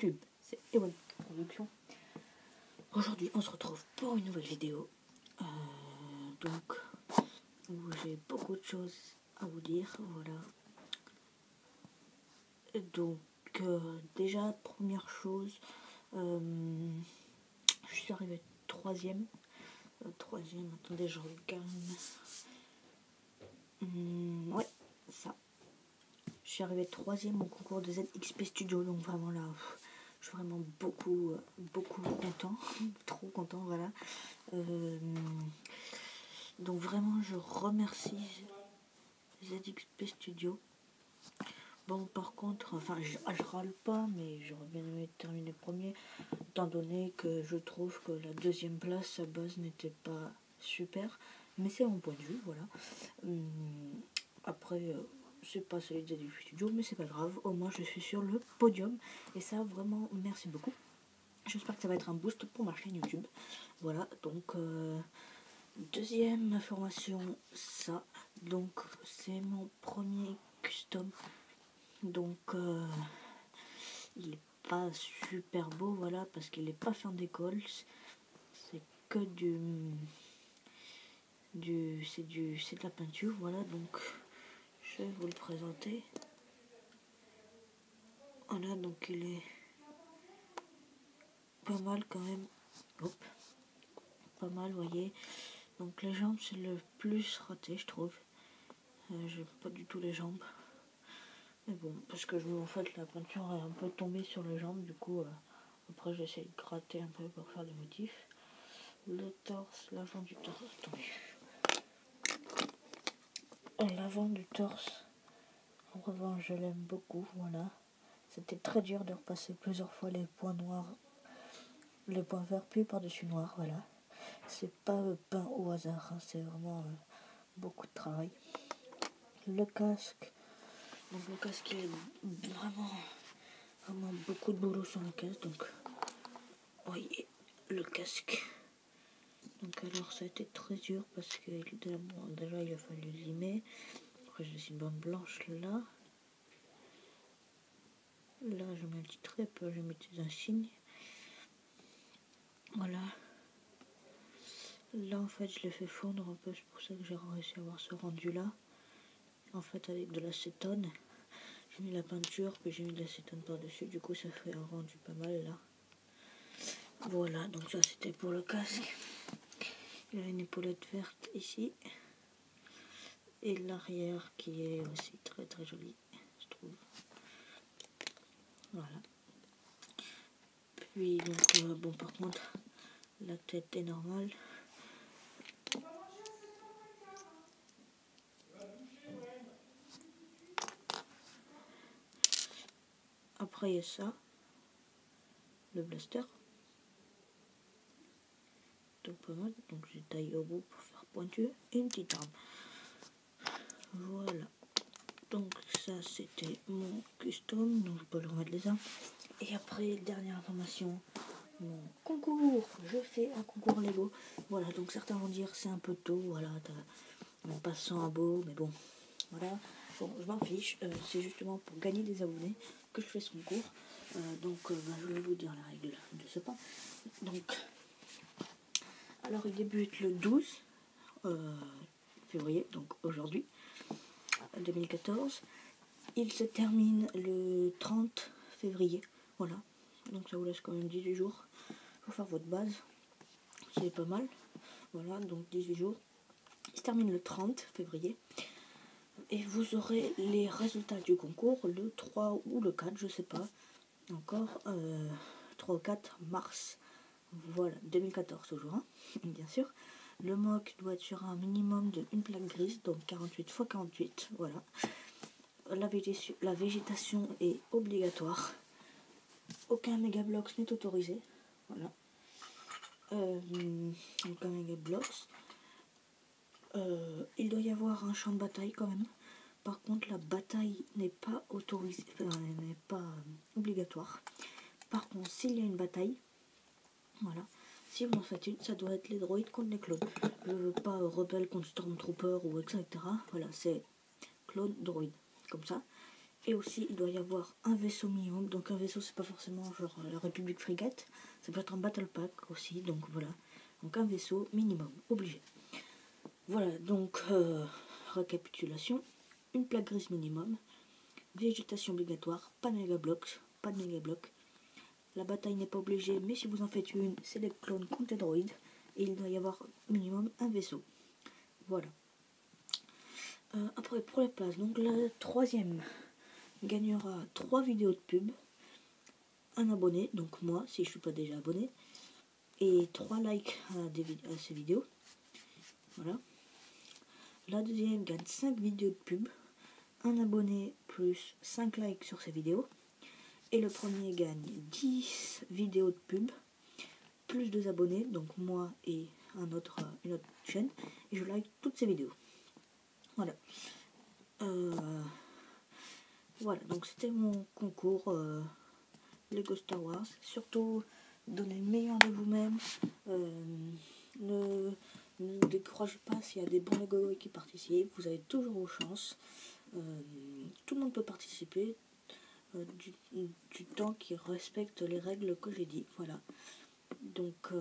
YouTube, c'est Ewan Production. Aujourd'hui, on se retrouve pour une nouvelle vidéo. Donc, où j'ai beaucoup de choses à vous dire, voilà. Donc, déjà, première chose, je suis arrivée troisième. Attendez, je regarde. Ouais, ça. Je suis arrivée troisième au concours de ZXP Studio, donc vraiment là, je suis vraiment beaucoup content, trop content, voilà. Donc vraiment, je remercie ZXP Studio. Bon, par contre, enfin, je râle pas, mais j'aurais bien aimé terminer premier, étant donné que je trouve que la deuxième place à base n'était pas super, mais c'est mon point de vue, voilà. Après, c'est pas celui de ZXP Studio, mais c'est pas grave, au moins je suis sur le podium, et ça, vraiment, merci beaucoup. J'espère que ça va être un boost pour ma chaîne YouTube. Voilà, donc deuxième information, ça. Donc c'est mon premier custom. Donc il est pas super beau, voilà, parce qu'il est pas fait en décolle. C'est que c'est de la peinture, voilà. Donc je vais vous le présenter. Voilà, donc il est pas mal quand même. Hop. Pas mal, vous voyez. Donc les jambes, c'est le plus raté, je trouve. J'aime pas du tout les jambes. Mais bon, parce que en fait la peinture est un peu tombée sur les jambes, du coup après j'essaie de gratter un peu pour faire des motifs. Le torse, l'avant du torse, attendez. L'avant du torse, en revanche je l'aime beaucoup, voilà. C'était très dur de repasser plusieurs fois les points noirs, les points verts puis par-dessus noir, voilà. C'est pas peint au hasard, hein, c'est vraiment beaucoup de travail. Le casque, donc le casque il est vraiment beaucoup de boulot sur le casque, donc voyez le casque. Donc alors ça a été très dur parce que déjà il a fallu limer. Après j'ai une bande blanche là. Là je mets un petit trait, après je mets des insignes. Voilà. Là en fait je l'ai fait fondre un peu, c'est pour ça que j'ai réussi à avoir ce rendu là. En fait avec de l'acétone. J'ai mis la peinture, puis j'ai mis de l'acétone par-dessus, du coup ça fait un rendu pas mal là. Voilà, donc ça c'était pour le casque. Il y a une épaulette verte ici. Et l'arrière qui est aussi très très joli, je trouve. Voilà. Puis donc bon, par contre la tête est normale. Après il y a ça, le blaster. Donc pas mal. Donc j'ai taillé au bout pour faire pointu et une petite arme. Voilà. Donc ça c'était mon custom, donc je peux le remettre les armes. Et après, dernière information, mon concours. Je fais un concours Lego. Voilà, donc certains vont dire c'est un peu tôt, voilà, on passe sans un beau, mais bon, voilà. Bon, je m'en fiche, c'est justement pour gagner des abonnés que je fais ce concours. Donc, je vais vous dire la règle de ce pas. Donc, alors il débute le 12 février, donc aujourd'hui, 2014. Il se termine le 30 février, voilà. Donc ça vous laisse quand même 18 jours pour faire votre base. C'est pas mal. Voilà, donc 18 jours. Il se termine le 30 février. Et vous aurez les résultats du concours le 3 ou le 4, je sais pas. Encore 3 ou 4 mars. Voilà, 2014 toujours, hein, bien sûr. Le mock doit être sur un minimum de une plaque grise, donc 48 x 48. Voilà. La végétation est obligatoire. Aucun mégablox n'est autorisé. Voilà. Aucun mégablox. Il doit y avoir un champ de bataille quand même. Par contre, la bataille n'est pas autorisée, enfin, n'est pas obligatoire. Par contre, s'il y a une bataille, voilà, si vous en faites une, ça doit être les droïdes contre les clones. Je veux pas rebelle contre Stormtrooper ou etc. Voilà, c'est clone droïde, comme ça. Et aussi, il doit y avoir un vaisseau minimum. Donc un vaisseau, c'est pas forcément genre la République Frégate. Ça peut être un Battle Pack aussi. Donc voilà. Donc un vaisseau minimum, obligé. Voilà, donc récapitulation. Une plaque grise minimum. Végétation obligatoire. Pas de méga blocs. Pas de méga blocs. La bataille n'est pas obligée, mais si vous en faites une, c'est les clones contre les droïdes. Et il doit y avoir minimum un vaisseau. Voilà. Après, pour les places, donc la troisième gagnera 3 vidéos de pub, un abonné, donc moi, si je ne suis pas déjà abonné, et 3 likes à ces vidéos. Voilà. La deuxième gagne 5 vidéos de pub, un abonné plus 5 likes sur ces vidéos. Et le premier gagne 10 vidéos de pub, plus 2 abonnés, donc moi et une autre chaîne, et je like toutes ces vidéos. Voilà. Voilà, donc c'était mon concours Lego Star Wars. Surtout, donnez le meilleur de vous-même. Ne découragez pas s'il y a des bons Lego qui participent. Vous avez toujours vos chances. Tout le monde peut participer du temps qui respecte les règles que j'ai dit. Voilà. Donc,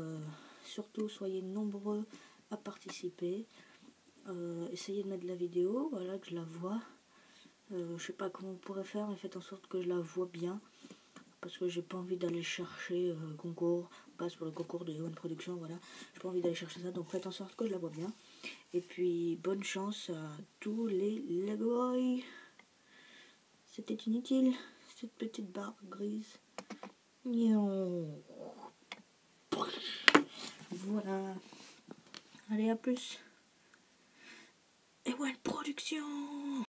surtout, soyez nombreux à participer. Essayez de mettre la vidéo, voilà, que je la vois. Je sais pas comment on pourrait faire, mais faites en sorte que je la vois bien. Parce que j'ai pas envie d'aller chercher concours, passe pour le concours de One Production, voilà. J'ai pas envie d'aller chercher ça, donc faites en sorte que je la vois bien. Et puis, bonne chance à tous les Lego Boys. C'était inutile, cette petite barre grise. Miaou. Voilà. Allez, à plus. Et One Production.